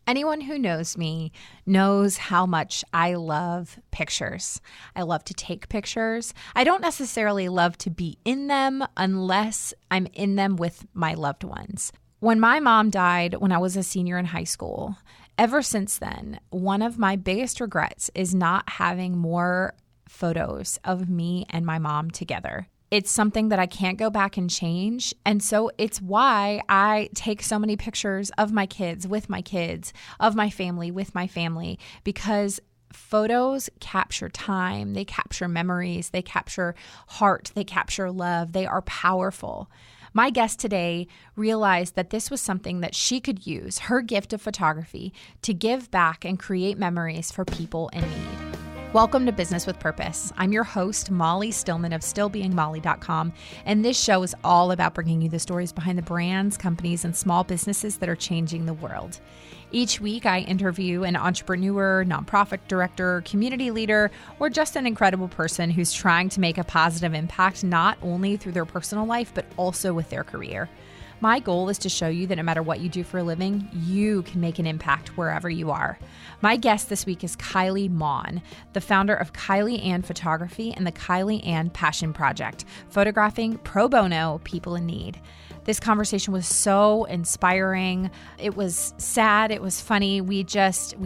Anyone who knows me knows how much I love pictures. I love to take pictures. I don't necessarily love to be in them unless I'm in them with my loved ones. When my mom died when I was a senior in high school, ever since then, one of my biggest regrets is not having more photos of me and my mom together. It's something that I can't go back and change. And so it's why I take so many pictures of my kids with my kids, of my family with my family, because photos capture time, they capture memories, they capture heart, they capture love. They are powerful. My guest today realized that this was something that she could use, her gift of photography, to give back and create memories for people in need. Welcome to Business with Purpose. I'm your host, Molly Stillman of stillbeingmolly.com, and this show is all about bringing you the stories behind the brands, companies, and small businesses that are changing the world. Each week, I interview an entrepreneur, nonprofit director, community leader, or just an incredible person who's trying to make a positive impact not only through their personal life, but also with their career. My goal is to show you that no matter what you do for a living, you can make an impact wherever you are. My guest this week is Kylee Maughn, the founder of Kylee Ann Photography and the Kylee Ann Passion Project, photographing pro bono people in need. This conversation was so inspiring. It was sad. It was funny. We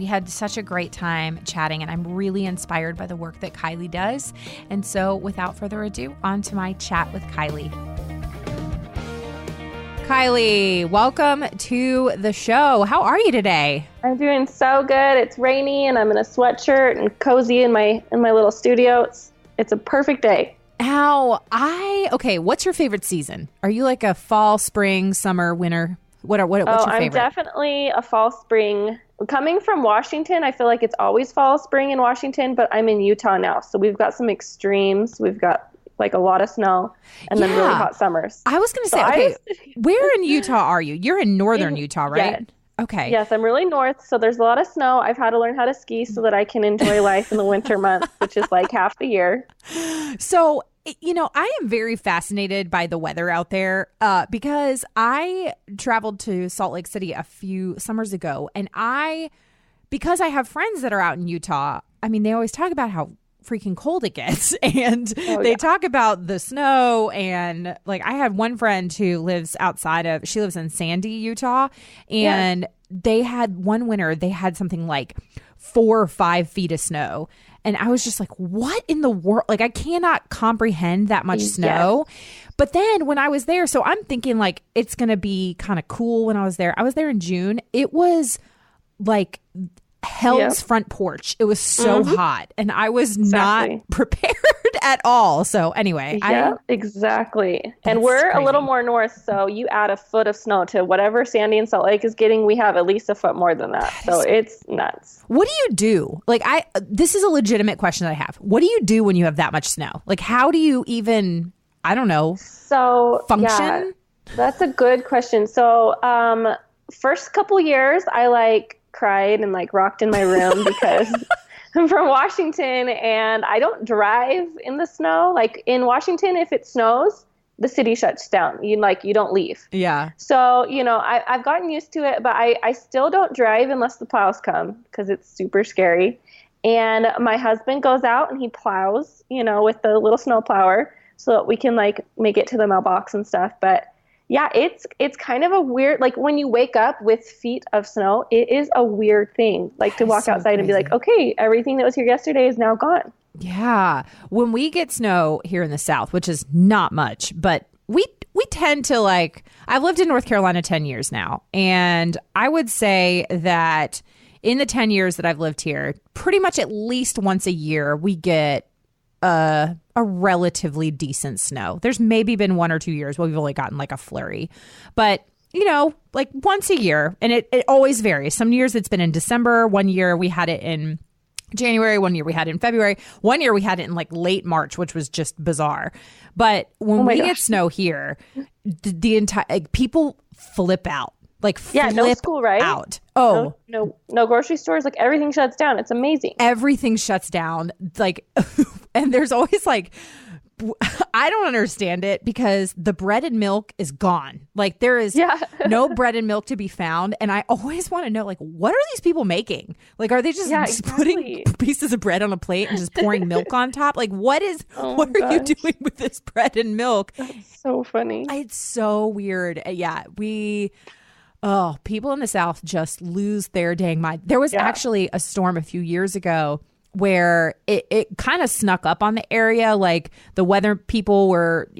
had such a great time chatting, and I'm really inspired by the work that Kylee does. And so without further ado, on to my chat with Kylee. Kylee, welcome to the show. How are you today? I'm doing so good. It's rainy and I'm in a sweatshirt and cozy in my little studio. It's a perfect day. What's your favorite season? Are you like a fall, spring, summer, winter? What's your favorite? I'm definitely a fall, spring. Coming from Washington, I feel like it's always fall, spring in Washington, but I'm in Utah now. So we've got some extremes. We've got like a lot of snow and then really hot summers. I was going to say, where in Utah are you? You're in northern Utah, right? Yeah. Okay. Yes, I'm really north, so there's a lot of snow. I've had to learn how to ski so that I can enjoy life in the winter months, which is like half the year. So, I am very fascinated by the weather out there because I traveled to Salt Lake City a few summers ago, and because I have friends that are out in Utah, they always talk about how freaking cold it gets, and they talk about the snow, and like I had one friend who lives she lives in Sandy, Utah, and they had one winter they had something like 4 or 5 feet of snow, and I was just like, what in the world? Like, I cannot comprehend that much snow. But then when I was there, so I'm thinking like it's gonna be kind of cool. When I was there in June. It was like hell's front porch. It was so hot, and I was not prepared at all. So anyway, exactly. And we're crazy. A little more north, so you add a foot of snow to whatever Sandy and Salt Lake is getting, we have at least a foot more than that. So it's nuts. What do you do? Like, this is a legitimate question that I have. What do you do when you have that much snow? Like, how do you even, function? Yeah, that's a good question. So first couple years, I cried and rocked in my room because I'm from Washington and I don't drive in the snow. Like in Washington, if it snows, the city shuts down. You don't leave. Yeah. So, I've gotten used to it, but I still don't drive unless the plows come because it's super scary. And my husband goes out and he plows, with the little snow plower so that we can make it to the mailbox and stuff. But yeah, it's kind of a weird, when you wake up with feet of snow, it is a weird thing, to walk outside and be like, okay, everything that was here yesterday is now gone. Yeah. When we get snow here in the South, which is not much, but we tend to I've lived in North Carolina 10 years now. And I would say that in the 10 years that I've lived here, pretty much at least once a year, we get a relatively decent snow. There's maybe been 1 or 2 years where we've only gotten a flurry, but once a year, and it always varies. Some years it's been in December. One year we had it in January. One year we had it in February. One year we had it in late March, which was just bizarre. But when we get snow here, the entire people flip out. No school, right? Out. No grocery stores. Everything shuts down. It's amazing. Everything shuts down. And there's always I don't understand it because the bread and milk is gone. Like there is no bread and milk to be found. And I always want to know, like, what are these people making? Like, are they just putting pieces of bread on a plate and just pouring milk on top? Like, what are you doing with this bread and milk? That's so funny. It's so weird. Yeah, people in the South just lose their dang mind. There was actually a storm a few years ago where it kind of snuck up on the area. Like the weather people were,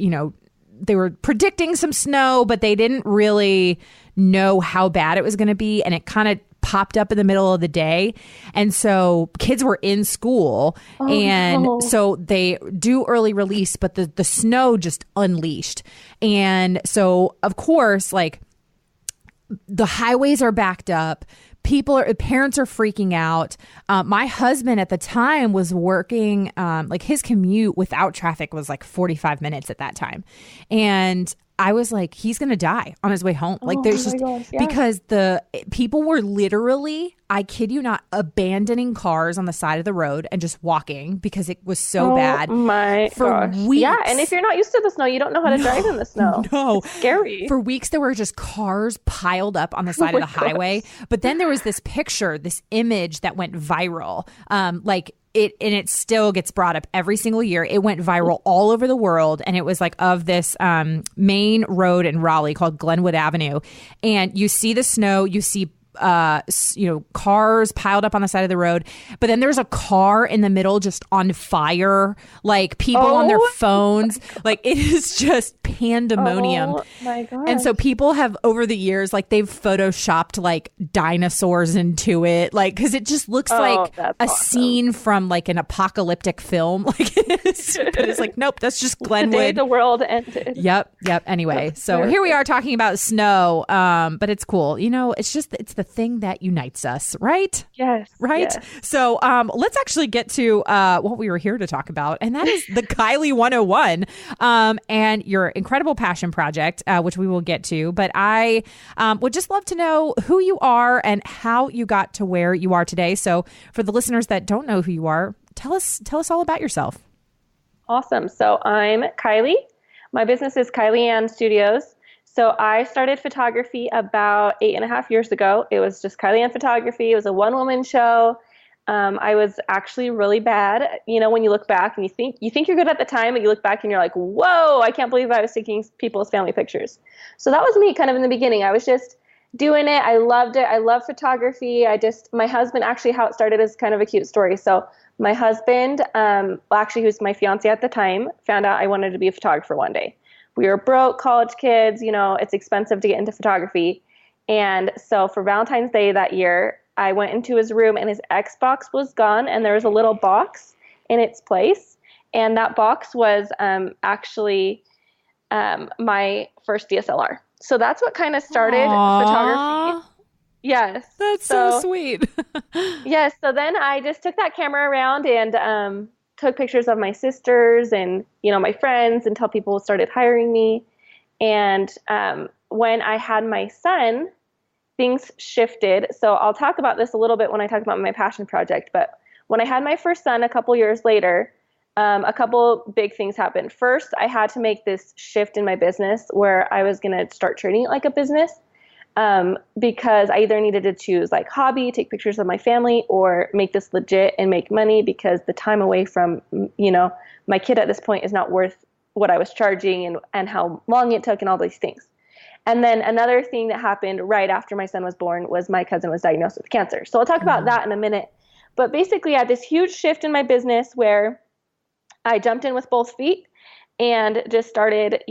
they were predicting some snow, but they didn't really know how bad it was going to be. And it kind of popped up in the middle of the day. And so kids were in school so they do early release, but the snow just unleashed. And so, of course, like the highways are backed up. Parents are freaking out. My husband at the time was working, like his commute without traffic was like 45 minutes at that time. And I was like, he's going to die on his way home. Like because the people were literally, I kid you not, abandoning cars on the side of the road and just walking because it was so bad. For weeks. Yeah. And if you're not used to the snow, you don't know how to drive in the snow. No. It's scary. For weeks, there were just cars piled up on the side of the highway. But then there was this image that went viral. It still gets brought up every single year. It went viral all over the world. And it was like of this main road in Raleigh called Glenwood Avenue. And you see the snow, you see cars piled up on the side of the road, but then there's a car in the middle just on fire, like people on their phones. Like it is just pandemonium. Oh my gosh. And so people have over the years, like they've photoshopped like dinosaurs into it, like because it just looks like a scene from like an apocalyptic film. Like it is, but it's like, nope, that's just Glenwood. The day the world ended. Yep. Anyway, so here we are talking about snow, but it's cool. It's the thing that unites us, right? Yes. Right? Yes. So let's actually get to what we were here to talk about, and that is the Kylee 101 and your incredible passion project, which we will get to. But I would just love to know who you are and how you got to where you are today. So for the listeners that don't know who you are, tell us all about yourself. Awesome. So I'm Kylee. My business is Kylee Ann Studios. So I started photography about 8.5 years ago. It was just Kylee Ann Photography. It was a one-woman show. I was actually really bad. When you look back and you think you're good at the time, but you look back and you're like, whoa, I can't believe I was taking people's family pictures. So that was me kind of in the beginning. I was just doing it. I loved it. I love photography. My husband, actually how it started is kind of a cute story. So my husband, who's my fiancé at the time, found out I wanted to be a photographer one day. We were broke college kids, it's expensive to get into photography. And so for Valentine's Day that year, I went into his room and his Xbox was gone and there was a little box in its place. And that box was actually my first DSLR. So that's what kind of started photography. Yes. That's so sweet. Yes. So then I just took that camera around and took pictures of my sisters and, my friends until people started hiring me. And when I had my son, things shifted. So I'll talk about this a little bit when I talk about my passion project. But when I had my first son a couple years later, a couple big things happened. First, I had to make this shift in my business where I was going to start treating it like a business. Because I either needed to choose like hobby, take pictures of my family, or make this legit and make money because the time away from, my kid at this point is not worth what I was charging and how long it took and all these things. And then another thing that happened right after my son was born was my cousin was diagnosed with cancer. So I'll talk about that in a minute. But basically I had this huge shift in my business where I jumped in with both feet and just started,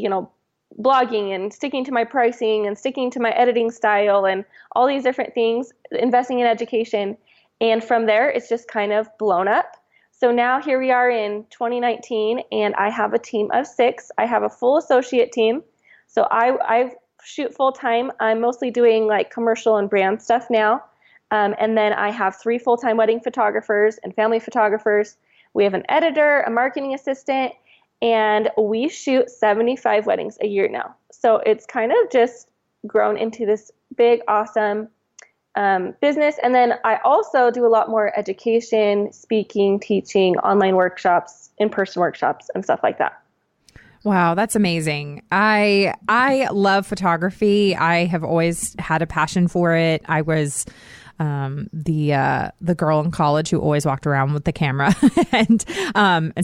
blogging and sticking to my pricing and sticking to my editing style and all these different things, investing in education. And from there, it's just kind of blown up. So now here we are in 2019 and I have a team of 6. I have a full associate team. So I shoot full time. I'm mostly doing like commercial and brand stuff now. And then I have 3 full-time wedding photographers and family photographers. We have an editor, a marketing assistant, and we shoot 75 weddings a year now. So it's kind of just grown into this big, awesome business. And then I also do a lot more education, speaking, teaching, online workshops, in-person workshops, and stuff like that. Wow, that's amazing. I love photography. I have always had a passion for it. I was the girl in college who always walked around with the camera, and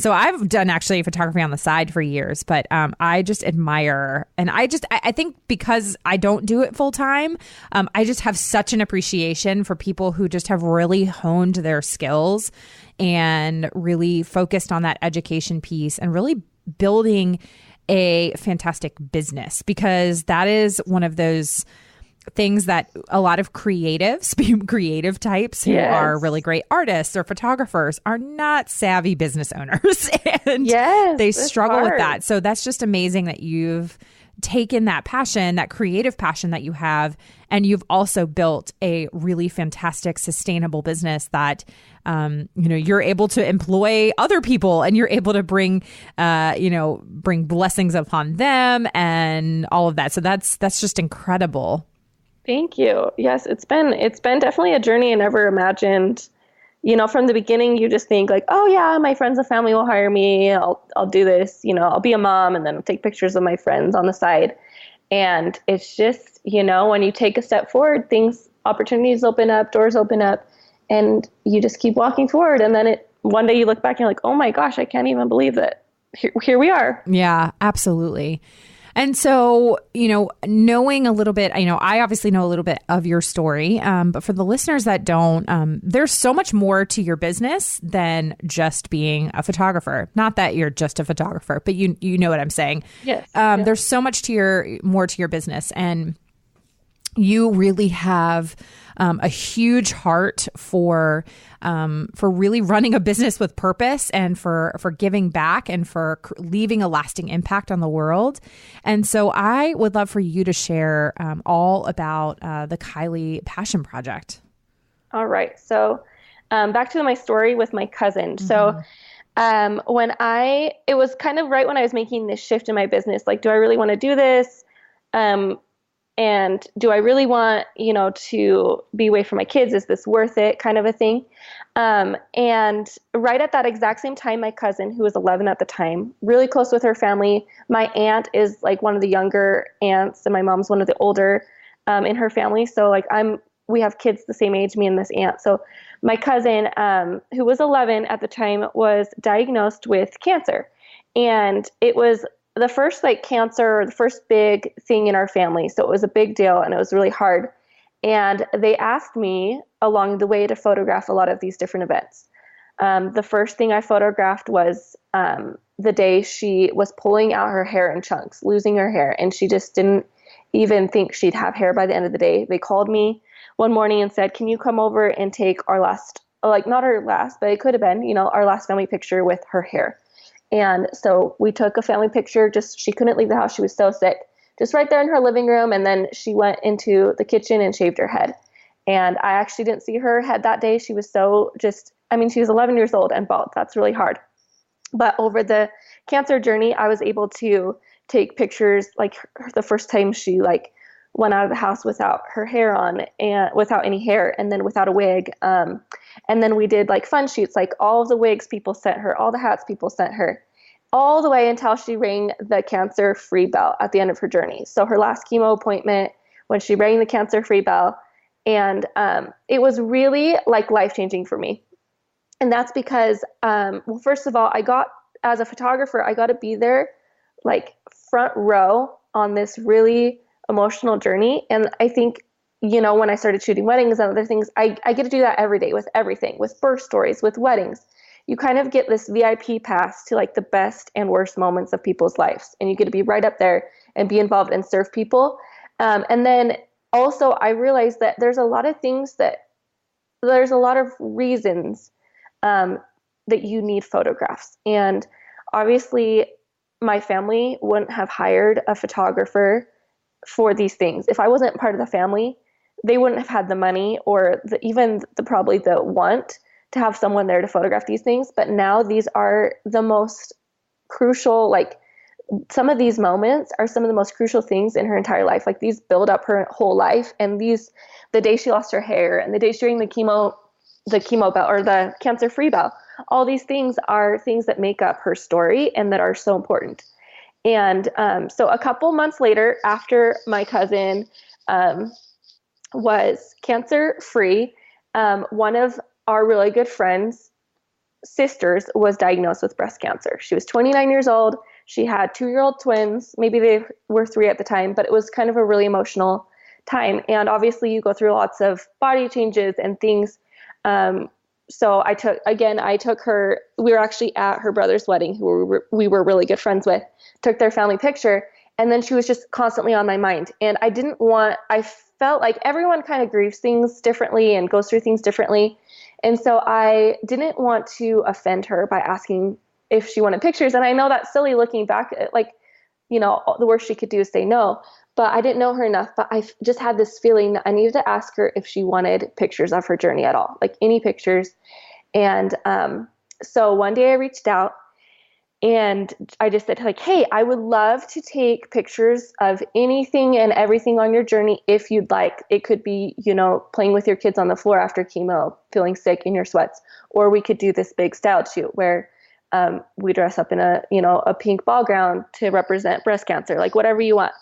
so I've done actually photography on the side for years. But I just admire, and I think because I don't do it full time, I just have such an appreciation for people who just have really honed their skills and really focused on that education piece and really building a fantastic business, because that is one of those things that a lot of creative types who are really great artists or photographers are not savvy business owners, and they struggle with that. So that's just amazing that you've taken that passion, that creative passion that you have, and you've also built a really fantastic sustainable business that you're able to employ other people, and you're able to bring blessings upon them and all of that. So that's just incredible. Thank you. Yes, it's been definitely a journey I never imagined. From the beginning, you just think like, oh yeah, my friends and family will hire me. I'll do this. I'll be a mom, and then I'll take pictures of my friends on the side. And it's just, when you take a step forward, opportunities open up, doors open up, and you just keep walking forward. And then one day you look back and you're like, oh my gosh, I can't even believe that here we are. Yeah, absolutely. And so, knowing a little bit, I obviously know a little bit of your story, but for the listeners that don't, there's so much more to your business than just being a photographer. Not that you're just a photographer, but you know what I'm saying. Yes. There's so much more to your business, and you really have a huge heart for really running a business with purpose, and for giving back, and for leaving a lasting impact on the world. And so I would love for you to share all about the Kylee Passion Project. All right. So back to my story with my cousin. Mm-hmm. So it was kind of right when I was making this shift in my business, like, do I really want to do this? And do I really want, to be away from my kids? Is this worth it? Kind of a thing. And right at that exact same time, my cousin, who was 11 at the time, really close with her family. My aunt is like one of the younger aunts, and my mom's one of the older in her family. So like we have kids the same age, me and this aunt. So my cousin, who was 11 at the time, was diagnosed with cancer. And it was the first cancer, the first big thing in our family. So it was a big deal, and it was really hard. And they asked me along the way to photograph a lot of these different events. The first thing I photographed was the day she was pulling out her hair in chunks, losing her hair. And she just didn't even think she'd have hair by the end of the day. They called me one morning and said, can you come over and take our last, not our last, but it could have been, our last family picture with her hair. And so we took a family picture. She couldn't leave the house. She was so sick, just right there in her living room. And then she went into the kitchen and shaved her head. And I actually didn't see her head that day. She was she was 11 years old and bald. That's really hard. But over the cancer journey, I was able to take pictures, like the first time she went out of the house without her hair on, and without any hair, and then without a wig. And then we did fun shoots, all of the wigs people sent her, all the hats people sent her, all the way until she rang the cancer-free bell at the end of her journey. So her last chemo appointment, when she rang the cancer-free bell, and it was really life-changing for me. And that's because, first of all, as a photographer, I got to be there front row on this really emotional journey. And I think, when I started shooting weddings and other things, I get to do that every day with everything, with birth stories, with weddings. You kind of get this VIP pass to the best and worst moments of people's lives. And you get to be right up there and be involved and serve people. And then also I realized that there's a lot of reasons that you need photographs. And obviously my family wouldn't have hired a photographer for these things. If I wasn't part of the family, they wouldn't have had the money or probably the want to have someone there to photograph these things. But now these are the most crucial, some of these moments are some of the most crucial things in her entire life. These build up her whole life. And the day she lost her hair, and the day she rang the chemo bell, or the cancer-free bell, all these things are things that make up her story and that are so important. And so a couple months later, after my cousin was cancer free, one of our really good friends' sisters was diagnosed with breast cancer. She was 29 years old. She had 2-year-old twins. Maybe they were 3 at the time, but it was kind of a really emotional time. And obviously you go through lots of body changes and things. So I took her, we were actually at her brother's wedding, who we were really good friends with, took their family picture. And then she was just constantly on my mind. And I felt like everyone kind of grieves things differently and goes through things differently. And so I didn't want to offend her by asking if she wanted pictures. And I know that's silly looking back, like, the worst she could do is say no, but I didn't know her enough. But I just had this feeling that I needed to ask her if she wanted pictures of her journey at all, like any pictures. And so one day I reached out and I just said, like, hey, I would love to take pictures of anything and everything on your journey if you'd like. It could be, playing with your kids on the floor after chemo, feeling sick in your sweats, or we could do this big styled shoot where we dress up in a pink ball gown to represent breast cancer, like whatever you want.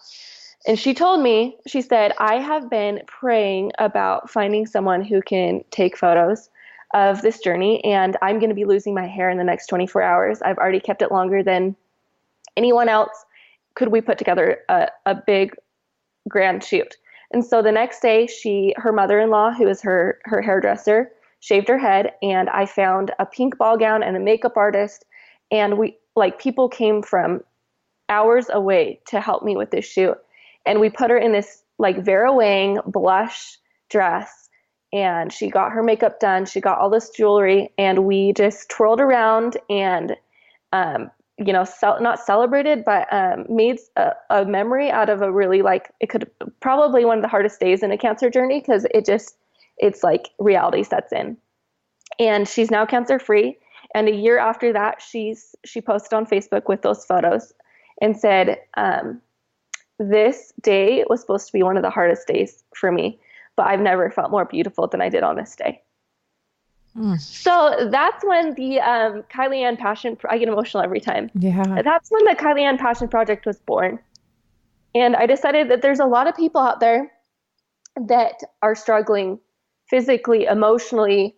And she told me, she said, I have been praying about finding someone who can take photos of this journey, and I'm going to be losing my hair in the next 24 hours. I've already kept it longer than anyone else. Could we put together a big grand shoot? And so the next day, her mother-in-law, who is her hairdresser, shaved her head, and I found a pink ball gown and a makeup artist, and people came from hours away to help me with this shoot. And we put her in this Vera Wang blush dress, and she got her makeup done. She got all this jewelry, and we just twirled around and, not celebrated, but made a memory out of a really it could probably one of the hardest days in a cancer journey, because it's like reality sets in. And she's now cancer free. And a year after that, she posted on Facebook with those photos and said, this day was supposed to be one of the hardest days for me, but I've never felt more beautiful than I did on this day. So that's when the Kylee Ann Passion, I get emotional every time. Yeah. That's when the Kylee Ann Passion Project was born. And I decided that there's a lot of people out there that are struggling physically, emotionally,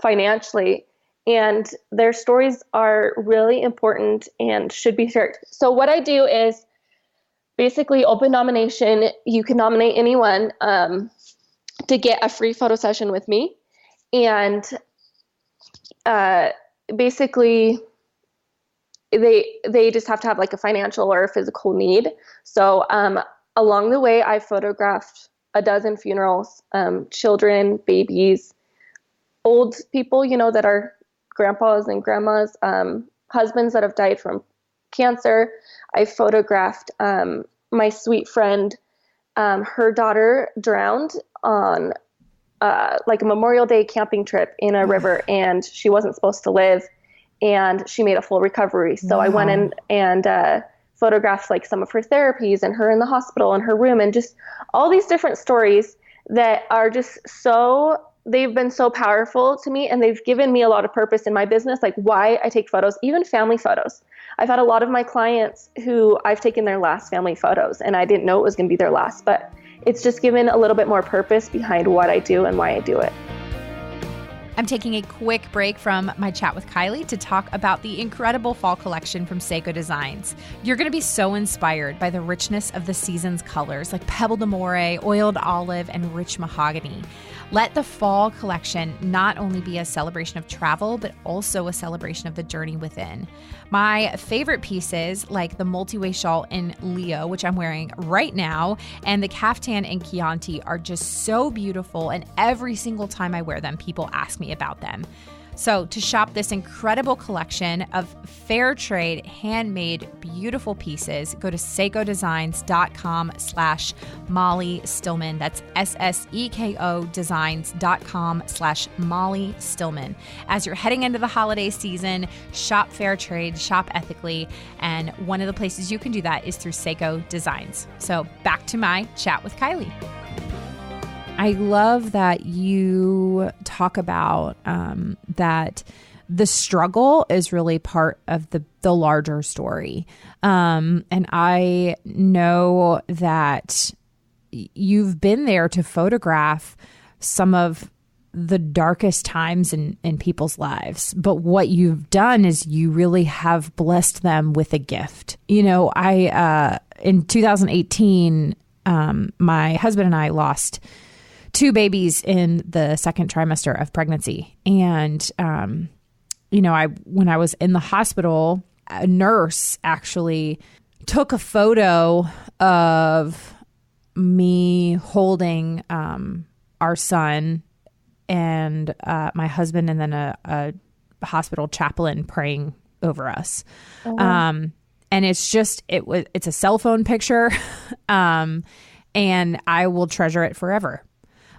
financially, and their stories are really important and should be shared. So what I do is basically open nomination. You can nominate anyone to get a free photo session with me. And basically they just have to have a financial or a physical need. So along the way, I photographed a dozen funerals, children, babies, old people, that are grandpas and grandmas, husbands that have died from cancer. I photographed my sweet friend. Her daughter drowned on a Memorial Day camping trip in a river, and she wasn't supposed to live, and she made a full recovery. So I went in and photographed some of her therapies and her in the hospital and her room, and just all these different stories that are just they've been so powerful to me, and they've given me a lot of purpose in my business, why I take photos, even family photos. I've had a lot of my clients who I've taken their last family photos, and I didn't know it was going to be their last, but it's just given a little bit more purpose behind what I do and why I do it. I'm taking a quick break from my chat with Kylee to talk about the incredible fall collection from VSCO Designs. You're going to be so inspired by the richness of the season's colors, like pebble d'amore, oiled olive, and rich mahogany. Let the fall collection not only be a celebration of travel, but also a celebration of the journey within. My favorite pieces, like the multi-way shawl in Leo, which I'm wearing right now, and the caftan in Chianti, are just so beautiful, and every single time I wear them, people ask me about them. So to shop this incredible collection of fair trade, handmade, beautiful pieces, go to SEKOdesigns.com/Molly Stillman. That's SSEKO Designs.com/Molly Stillman. As you're heading into the holiday season, shop fair trade, shop ethically. And one of the places you can do that is through VSCO Designs. So back to my chat with Kylee. I love that you talk about that the struggle is really part of the larger story. And I know that you've been there to photograph some of the darkest times in people's lives. But what you've done is you really have blessed them with a gift. You know, in 2018, my husband and I lost 2 babies in the second trimester of pregnancy. And, you know, when I was in the hospital, a nurse actually took a photo of me holding our son and my husband, and then a hospital chaplain praying over us. Oh, wow. And it's a cell phone picture, and I will treasure it forever.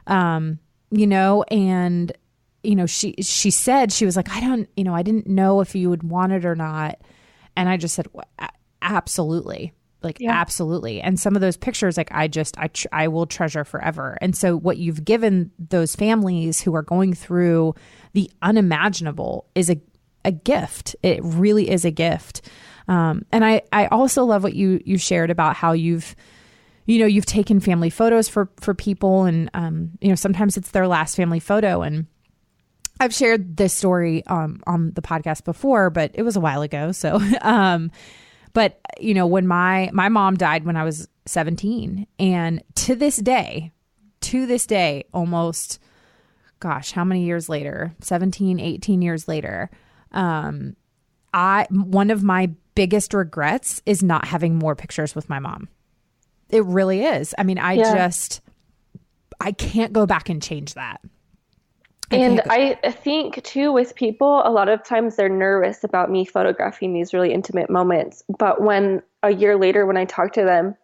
You know, and you know, she said, she was like, I didn't know if you would want it or not, and I just said, well, absolutely. Like, yeah. Absolutely. And some of those pictures, like, I will treasure forever. And so what you've given those families who are going through the unimaginable is a gift. It really is a gift. And I also love what you shared about how you've taken family photos for people, and, you know, sometimes it's their last family photo. And I've shared this story, on the podcast before, but it was a while ago. So, but, you know, when my mom died when I was 17, and to this day, almost, gosh, how many years later, 17, 18 years later, one of my biggest regrets is not having more pictures with my mom. It really is. I mean, I can't go back and change that. And I think too, with people, a lot of times they're nervous about me photographing these really intimate moments. But when a year later, when I talk to them,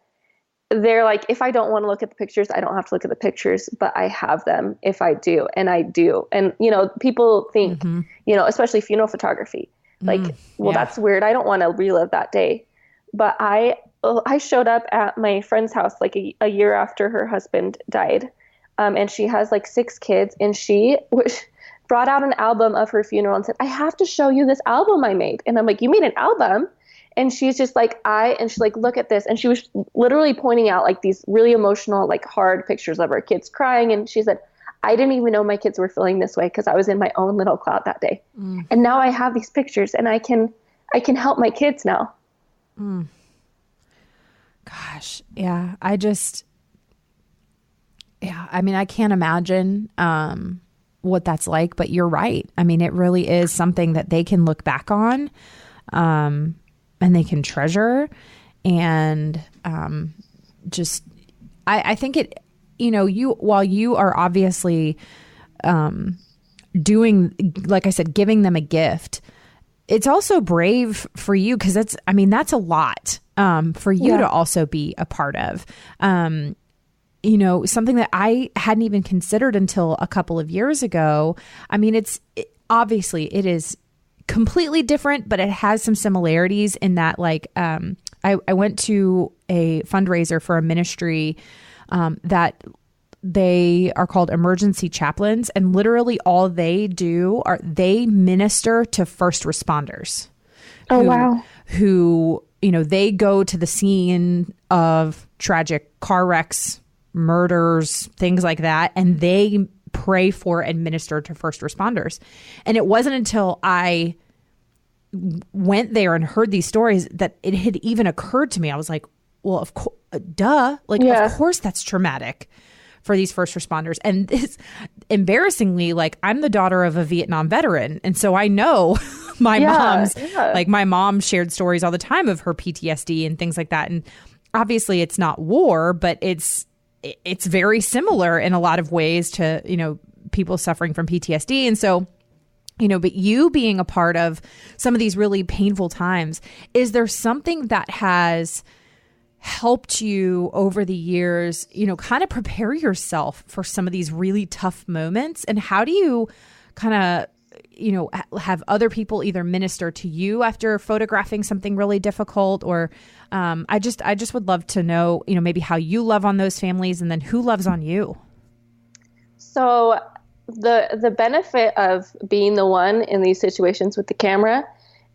they're like, if I don't want to look at the pictures, I don't have to look at the pictures, but I have them if I do. And I do. And, you know, people think, you know, especially funeral photography, like, that's weird. I don't want to relive that day. But I showed up at my friend's house like a year after her husband died. And she has like 6 kids, and she brought out an album of her funeral and said, I have to show you this album I made. And I'm like, you made an album? And she's just like, and she's like, look at this. And she was literally pointing out like these really emotional, like hard pictures of her kids crying. And she said, I didn't even know my kids were feeling this way because I was in my own little cloud that day. And now I have these pictures, and I can help my kids now. Gosh. Yeah. I mean, I can't imagine what that's like, but you're right. I mean, it really is something that they can look back on, and they can treasure. And I think it, you know, while you are obviously doing, like I said, giving them a gift, it's also brave for you, because that's a lot for you to also be a part of. You know, something that I hadn't even considered until a couple of years ago. I mean, obviously it is completely different, but it has some similarities in that, like, I went to a fundraiser for a ministry that they are called emergency chaplains, and literally all they do they minister to first responders. Oh, wow. Who, you know, they go to the scene of tragic car wrecks, murders, things like that, and they pray for and minister to first responders. And it wasn't until I went there and heard these stories that it had even occurred to me. I was like, well, of course, of course that's traumatic for these first responders. And this, embarrassingly, like, I'm the daughter of a Vietnam veteran, and so I know my mom shared stories all the time of her PTSD and things like that. And obviously it's not war, but it's very similar in a lot of ways to, you know, people suffering from PTSD. And so, you know, but you being a part of some of these really painful times, is there something that has helped you over the years, you know, kind of prepare yourself for some of these really tough moments? And how do you kind of, you know, have other people either minister to you after photographing something really difficult, or I just would love to know, you know, maybe how you love on those families, and then who loves on you. So the benefit of being the one in these situations with the camera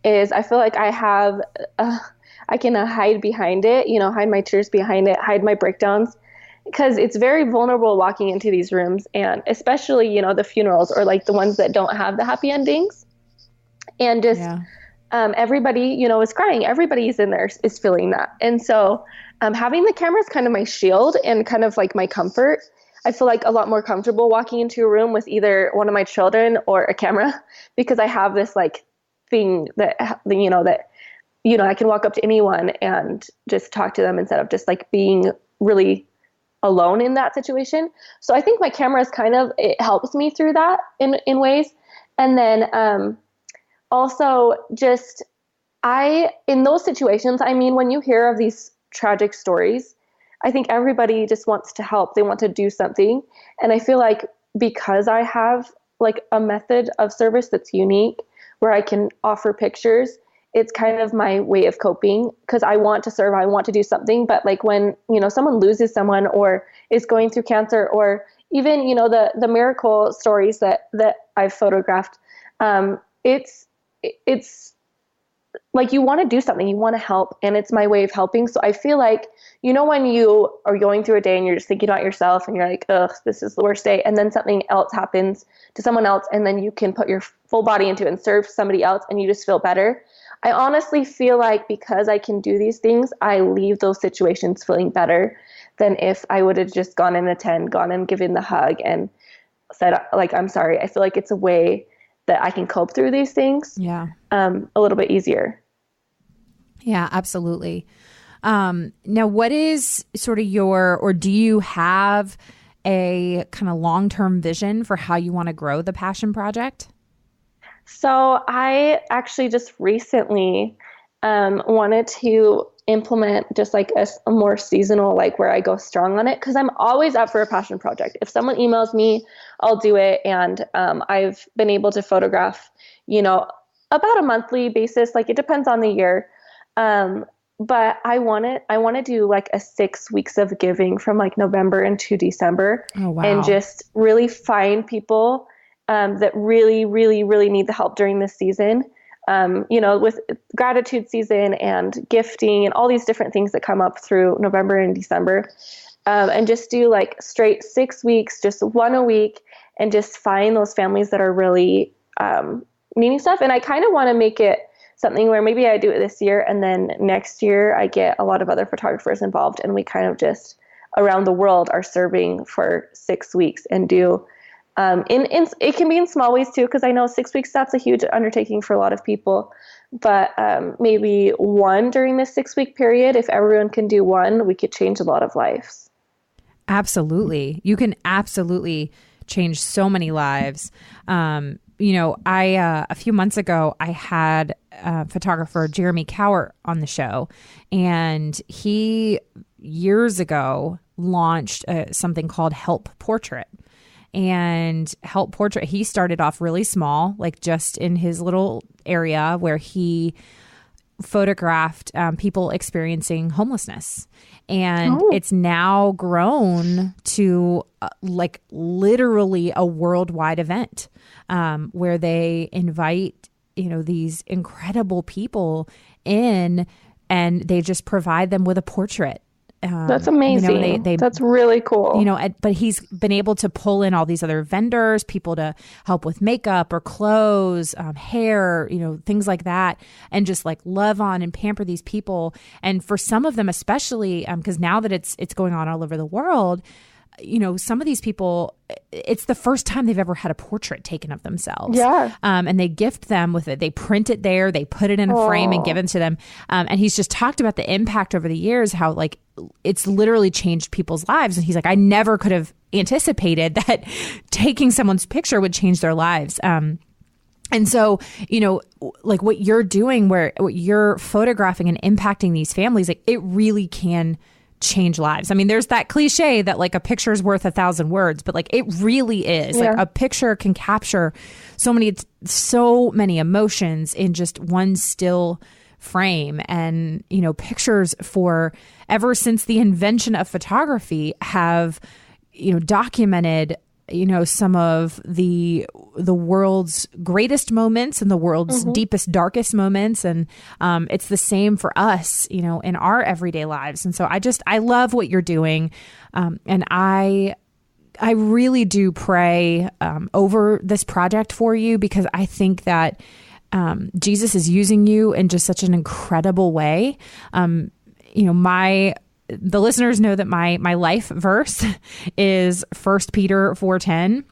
is I feel like I have, I can hide behind it, you know, hide my tears behind it, hide my breakdowns, because it's very vulnerable walking into these rooms, and especially, you know, the funerals or like the ones that don't have the happy endings. And just everybody, you know, is crying. Everybody's in there is feeling that. And so having the camera is kind of my shield and kind of like my comfort. I feel like a lot more comfortable walking into a room with either one of my children or a camera, because I have this like thing that, I can walk up to anyone and just talk to them instead of just like being really alone in that situation. So I think my camera is it helps me through that in ways. And then also just in those situations, I mean, when you hear of these tragic stories, I think everybody just wants to help. They want to do something. And I feel like because I have like a method of service that's unique where I can offer pictures, it's kind of my way of coping, because I want to serve, I want to do something. But like when, you know, someone loses someone or is going through cancer, or even, you know, the miracle stories that I've photographed, it's like you want to do something, you want to help, and it's my way of helping. So I feel like, you know, when you are going through a day and you're just thinking about yourself and you're like, ugh, this is the worst day, and then something else happens to someone else, and then you can put your full body into it and serve somebody else, and you just feel better. I honestly feel like because I can do these things, I leave those situations feeling better than if I would have just gone and given the hug and said, like, I'm sorry. I feel like it's a way that I can cope through these things a little bit easier. Yeah, absolutely. Now, what is sort of do you have a kind of long-term vision for how you want to grow the Passion Project? So I actually just recently wanted to implement just like a more seasonal, like where I go strong on it, because I'm always up for a passion project. If someone emails me, I'll do it. And I've been able to photograph, you know, about a monthly basis. Like it depends on the year. But I want to do like a 6 weeks of giving from like November into December. Oh, wow. And just really find people that really, really, really need the help during this season. You know, with gratitude season and gifting and all these different things that come up through November and December. And just do like straight 6 weeks, just one a week, and just find those families that are really needing stuff. And I kind of want to make it something where maybe I do it this year, and then next year I get a lot of other photographers involved, and we kind of just around the world are serving for 6 weeks and do it can be in small ways too, because I know 6 weeks, that's a huge undertaking for a lot of people, but maybe one during this 6 week period, if everyone can do one, we could change a lot of lives. Absolutely. You can absolutely change so many lives. You know, a few months ago, I had photographer Jeremy Cowart on the show, and he years ago launched something called Help Portrait. And Help Portrait, he started off really small, like just in his little area where he photographed people experiencing homelessness. And it's now grown to like literally a worldwide event where they invite, you know, these incredible people in, and they just provide them with a portrait. That's amazing. You know, that's really cool. You know, but he's been able to pull in all these other vendors, people to help with makeup or clothes, hair, you know, things like that, and just like love on and pamper these people. And for some of them, especially because now that it's going on all over the world, you know, some of these people, it's the first time they've ever had a portrait taken of themselves. Yeah. And they gift them with it. They print it there, they put it in a frame and give it to them. And he's just talked about the impact over the years, how like it's literally changed people's lives. And he's like, I never could have anticipated that taking someone's picture would change their lives. And so, you know, like what you're doing, what you're photographing and impacting these families, like it really can change lives. I mean, there's that cliche that like a picture is worth 1,000 words, but like it really is. Yeah. Like a picture can capture so many emotions in just one still frame. And, you know, pictures ever since the invention of photography have, you know, documented some of the world's greatest moments and the world's deepest, darkest moments. And it's the same for us, in our everyday lives. And so I love what you're doing. And I really do pray over this project for you, because I think that Jesus is using you in just such an incredible way. The listeners know that my life verse is 1 Peter 4:10.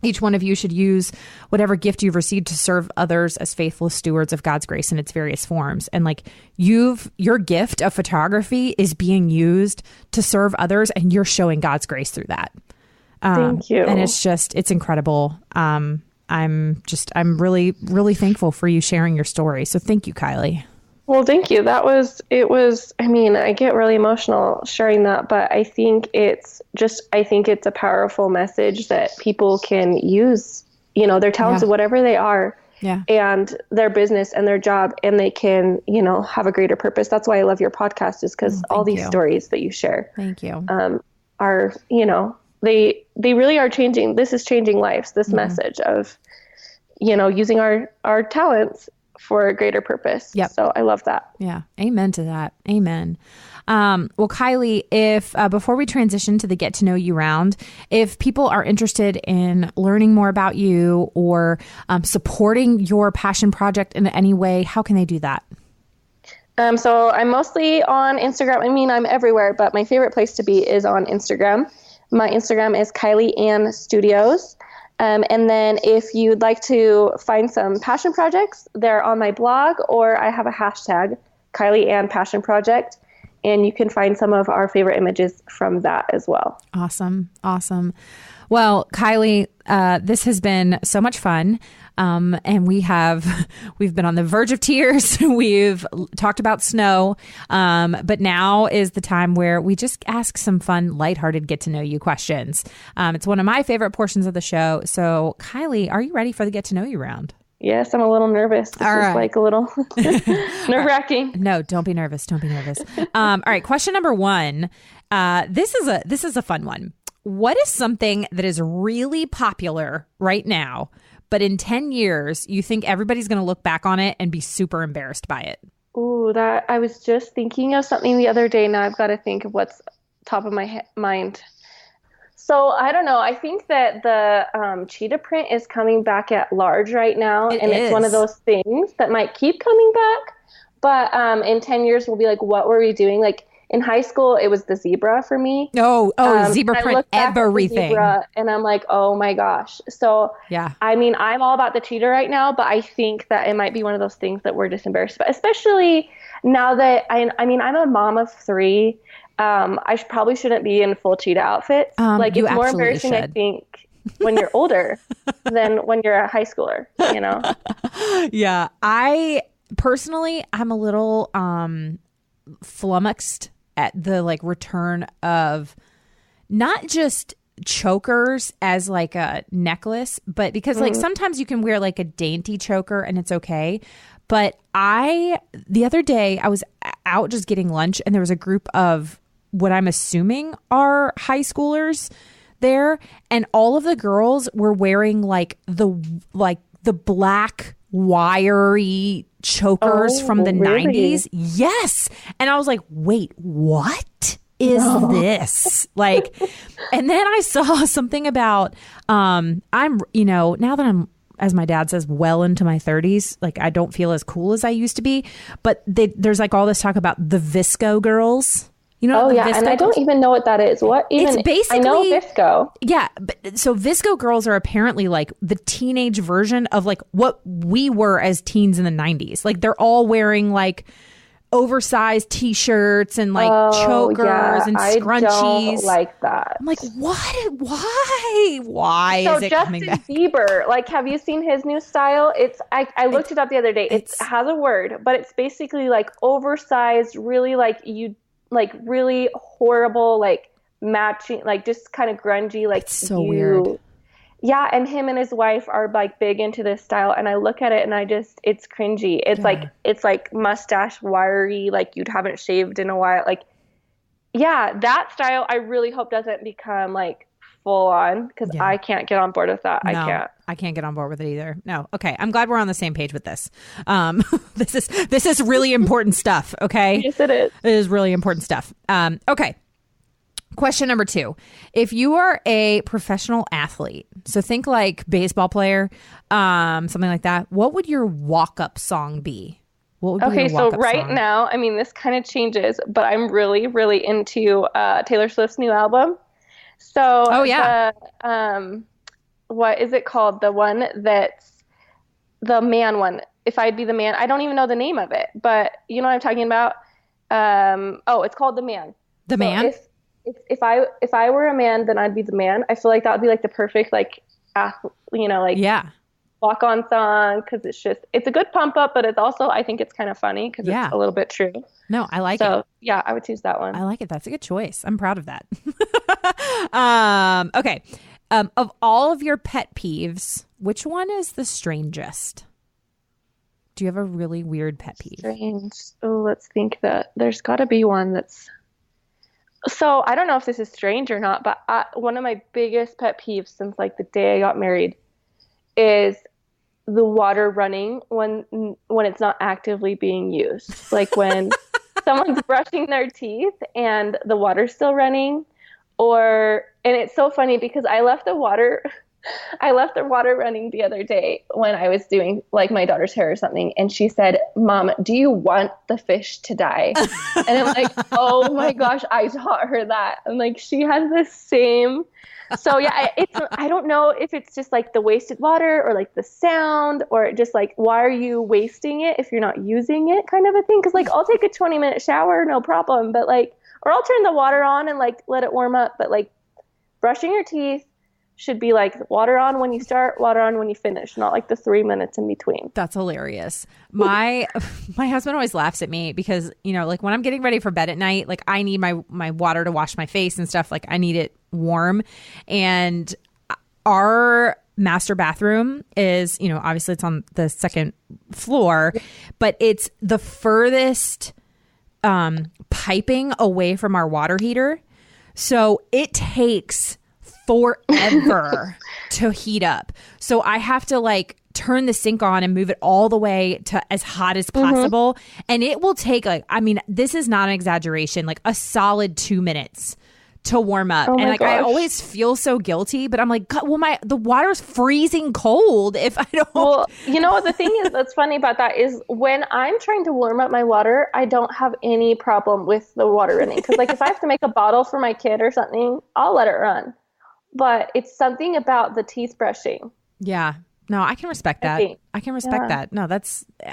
Each one of you should use whatever gift you've received to serve others as faithful stewards of God's grace in its various forms. And like your gift of photography is being used to serve others, and you're showing God's grace through that. Thank you. And it's incredible. I'm really, really thankful for you sharing your story. So thank you, Kylee. Well, thank you. I get really emotional sharing that, but I think it's a powerful message that people can use, their talents, whatever they are, and their business and their job, and they can, have a greater purpose. That's why I love your podcast, is because all these stories that you share, thank you, are, they really are changing. This is changing lives, this message of, using our talents for a greater purpose. Yep. So I love that. Yeah. Amen to that. Amen. Well, Kylee, if before we transition to the get to know you round, if people are interested in learning more about you or supporting your passion project in any way, how can they do that? So I'm mostly on Instagram. I'm everywhere, but my favorite place to be is on Instagram. My Instagram is Kylee Ann Studios. And then if you'd like to find some passion projects, they're on my blog, or I have a hashtag, Kylee Ann Passion Project, and you can find some of our favorite images from that as well. Awesome. Awesome. Well, Kylee, this has been so much fun. And we've been on the verge of tears. We've talked about snow. But now is the time where we just ask some fun, lighthearted, get to know you questions. It's one of my favorite portions of the show. So Kylee, are you ready for the get to know you round? Yes, I'm a little nervous. This is like a little nerve-wracking. No, don't be nervous. Don't be nervous. All right. Question number 1. This is a fun one. What is something that is really popular right now, but in 10 years, you think everybody's going to look back on it and be super embarrassed by it? Ooh, I was just thinking of something the other day. Now I've got to think of what's top of my mind. So I don't know. I think that the cheetah print is coming back at large right now. It's one of those things that might keep coming back. But in 10 years, we'll be like, what were we doing? Like, in high school, it was the zebra for me. Zebra print, everything. Zebra, and I'm like, oh my gosh. So, yeah. I'm all about the cheetah right now, but I think that it might be one of those things that we're just embarrassed about, especially now that I'm a mom of 3. I probably shouldn't be in full cheetah outfits. It's more embarrassing, I think, when you're older than when you're a high schooler, Yeah. I'm a little flummoxed at the return of not just chokers as like a necklace, but because sometimes you can wear like a dainty choker and it's okay. But the other day I was out just getting lunch, and there was a group of what I'm assuming are high schoolers there, and all of the girls were wearing the black wiry chokers from the really? 90s. Yes. And I was like, wait, what is this? And then I saw something about, now that I'm, as my dad says, well into my 30s, I don't feel as cool as I used to be, but there's all this talk about the VSCO Girls. And I don't even know what that is. What even? It's basically, I know VSCO. Yeah, so VSCO Girls are apparently the teenage version of what we were as teens in the 90s. They're all wearing oversized T-shirts and chokers and scrunchies. I don't like that. I'm like, what? Why so is it coming back? Justin Bieber, have you seen his new style? I looked it up the other day. It has a word, but it's basically oversized, really really horrible, matching, just kind of grungy, it's so weird. Yeah, and him and his wife are big into this style, and I look at it and it's cringy. It's mustache wiry, you haven't shaved in a while. That style I really hope doesn't become full on because Yeah. I can't get on board with that. I No, can't. I can't get on board with it either. No. Okay. I'm glad we're on the same page with this. This is really important stuff. Okay. Yes, it is. It is really important stuff. Okay. Question number 2. If you are a professional athlete, so think like baseball player, something like that, what would your walk-up song be? What would be Okay, your so walk-up right song? now, I mean, this kind of changes, but I'm really, really into Taylor Swift's new album. So Oh, yeah. what is it called? The one that's the man one. If I'd be the man, I don't even know the name of it, but you know what I'm talking about? It's called The Man. The So Man? if I were a man, then I'd be the man. I feel like that would be like the perfect like like Yeah. walk on song because it's a good pump up, but it's also I think it's kind of funny because Yeah. it's a little bit true. No, I like it. So yeah, I would choose that one. I like it. That's a good choice. I'm proud of that. Okay. Of all of your pet peeves, which one is the strangest? Do you have a really weird pet peeve? Strange. Oh, let's think that there's got to be one that's. So I don't know if this is strange or not, but one of my biggest pet peeves since like the day I got married is the water running when it's not actively being used. Like when someone's brushing their teeth and the water's still running, and it's so funny because I left the water running the other day when I was doing like my daughter's hair or something. And she said, "Mom, do you want the fish to die?" And I'm like, oh my gosh, I taught her that. I'm like, she has the same. So yeah, I don't know if it's just like the wasted water or like the sound or just like, why are you wasting it if you're not using it kind of a thing. Cause like I'll take a 20-minute shower, no problem. But like, or I'll turn the water on and like let it warm up. But like brushing your teeth should be like water on when you start, water on when you finish, not like the 3 minutes in between. That's hilarious. My husband always laughs at me because, like when I'm getting ready for bed at night, like I need my water to wash my face and stuff. Like I need it warm. And our master bathroom is, obviously it's on the second floor, but it's the furthest piping away from our water heater. So it takes forever to heat up. So I have to like turn the sink on and move it all the way to as hot as possible. And it will take this is not an exaggeration, like a solid 2 minutes to warm up. Oh and my like, I gosh. always feel so guilty, but I'm like, God, well, the water's freezing cold if I don't. Well, the thing is that's funny about that is when I'm trying to warm up my water, I don't have any problem with the water running. Because like if I have to make a bottle for my kid or something, I'll let it run. But it's something about the teeth brushing. Yeah. No, I can respect that. I can respect that. No,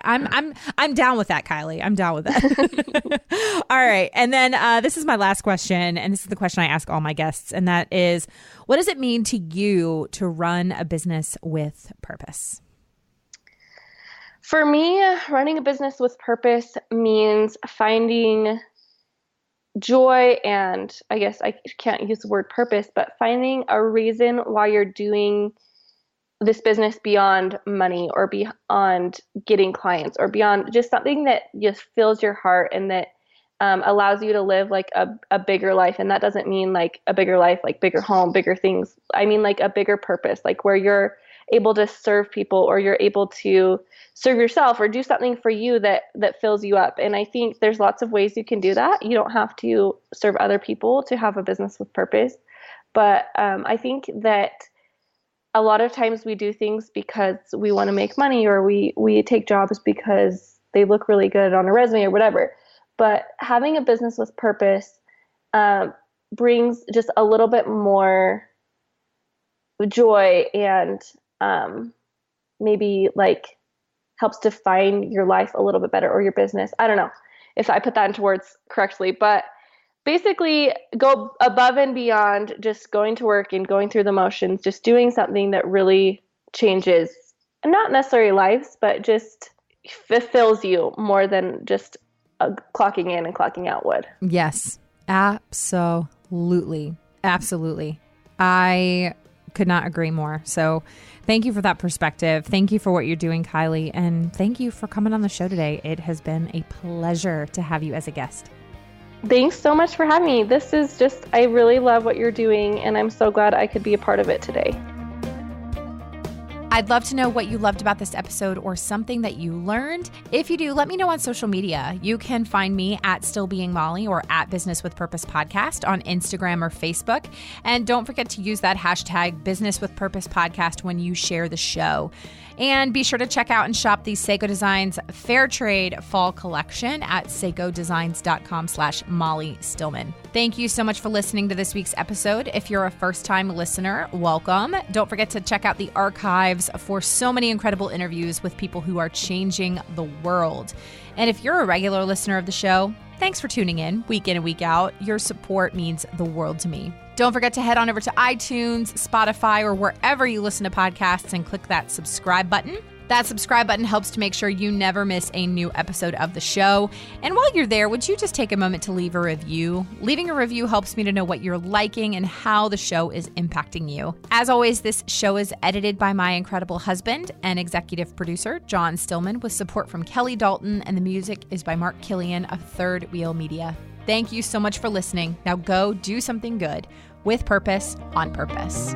I'm down with that, Kylee. I'm down with that. All right. And then this is my last question. And this is the question I ask all my guests. And that is, what does it mean to you to run a business with purpose? For me, running a business with purpose means finding joy, and I guess I can't use the word purpose, but finding a reason why you're doing this business beyond money or beyond getting clients or beyond just something that just fills your heart and that allows you to live like a bigger life. And that doesn't mean like a bigger life, like bigger home, bigger things. I mean like a bigger purpose, like where you're able to serve people or you're able to serve yourself or do something for you that fills you up. And I think there's lots of ways you can do that. You don't have to serve other people to have a business with purpose. But I think that a lot of times we do things because we want to make money or we take jobs because they look really good on a resume or whatever. But having a business with purpose brings just a little bit more joy and maybe like helps define your life a little bit better or your business. I don't know if I put that into words correctly, but basically go above and beyond just going to work and going through the motions, just doing something that really changes, not necessarily lives, but just fulfills you more than just clocking in and clocking out would. Yes, absolutely. Absolutely. I could not agree more. So thank you for that perspective. Thank you for what you're doing, Kylee. And thank you for coming on the show today. It has been a pleasure to have you as a guest. Thanks so much for having me. This is just, I really love what you're doing, and I'm so glad I could be a part of it today. I'd love to know what you loved about this episode or something that you learned. If you do, let me know on social media. You can find me at Still Being Molly or at Business with Purpose Podcast on Instagram or Facebook. And don't forget to use that hashtag Business with Purpose Podcast when you share the show. And be sure to check out and shop the Seiko Designs Fair Trade Fall Collection at seikodesigns.com/Molly Stillman. Thank you so much for listening to this week's episode. If you're a first-time listener, welcome. Don't forget to check out the archives for so many incredible interviews with people who are changing the world. And if you're a regular listener of the show, thanks for tuning in week and week out. Your support means the world to me. Don't forget to head on over to iTunes, Spotify, or wherever you listen to podcasts and click that subscribe button. That subscribe button helps to make sure you never miss a new episode of the show. And while you're there, would you just take a moment to leave a review? Leaving a review helps me to know what you're liking and how the show is impacting you. As always, this show is edited by my incredible husband and executive producer, John Stillman, with support from Kelly Dalton, and the music is by Mark Killian of Third Wheel Media. Thank you so much for listening. Now go do something good with purpose on purpose.